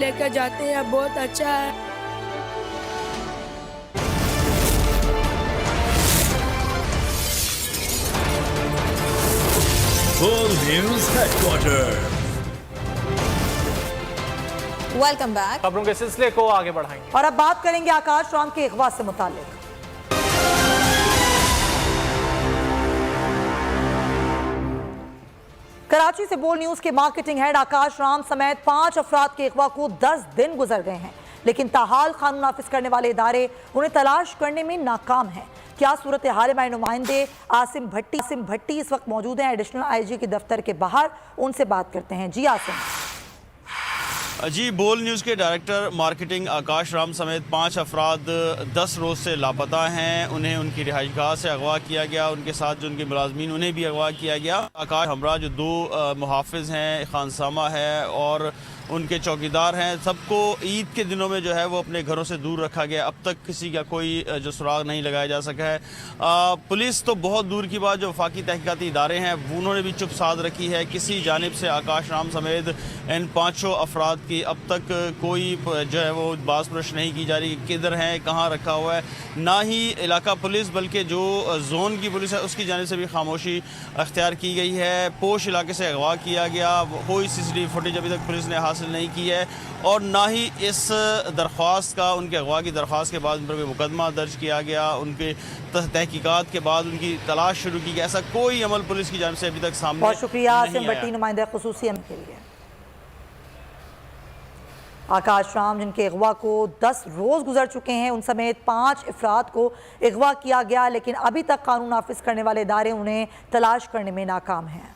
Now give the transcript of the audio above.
लेकर जाते हैं, बहुत अच्छा है। World News Headquarters। Welcome back. खबरों के सिलसिले को आगे बढ़ाएंगे और अब बात करेंगे आकाश राम के अगवा से मुतालिक। कराची से बोल न्यूज के मार्केटिंग हेड आकाश राम समेत 5 अफराद के अगवा को 10 दिन गुजर गए हैं, लेकिन ताहाल कानून नाफिज करने वाले इदारे उन्हें तलाश करने में नाकाम हैं। क्या सूरत हाल है? हमारे नुमाइंदे आसिम भट्टी इस वक्त मौजूद हैं एडिशनल आईजी के दफ्तर के बाहर, उनसे बात करते हैं। जी आसिम। जी, बोल न्यूज़ के डायरेक्टर मार्केटिंग आकाश राम समेत 5 अफराद 10 रोज़ से लापता हैं। उन्हें उनकी रिहाइशगाह से अगवा किया गया, उनके साथ जो उनके मुलाजमीन उन्हें भी अगवा किया गया। आकाश हमरा जो 2 मुहाफ़िज़ हैं, खानसामा है और उनके चौकीदार हैं, सबको ईद के दिनों में जो है वो अपने घरों से दूर रखा गया। अब तक किसी का कोई जो सुराग नहीं लगाया जा सका है। पुलिस तो बहुत दूर की बात, जो वफाकी तहकीकाती इदारे हैं उन्होंने भी चुप साध रखी है। किसी जानिब से आकाश राम समेत इन 5 अफराद की अब तक कोई जो है वो बात पुरश नहीं की जा रही, किधर हैं, कहाँ रखा हुआ है। ना ही इलाका पुलिस बल्कि जो जोन की पुलिस है उसकी जानिब से भी खामोशी अख्तियार की गई है। पोश इलाके से अगवा किया गया, कोई CCTV फुटेज अभी तक पुलिस ने हासिल नहीं की है और ना ही इस दरख्वास्त का, उनके अगवा की दरख्वास्त के बाद उन पर भी मुकदमा दर्ज किया गया। उनके तहकीकात के बाद उनकी तलाश शुरू की गई। ऐसा कोई अमल पुलिस की जानिब से अभी तक सामने बहुत शुक्रिया नहीं आसिम आया। भट्टी, नुमाइंदा खुसूसी एम के लिए। आकाश राम जिनके अगवा को 10 रोज़ गुजर चुके हैं, उन समेत 5 अफराद को अगवा किया गया, लेकिन अभी तक कानून नाफिज करने वाले इदारे उन्हें तलाश करने में नाकाम हैं।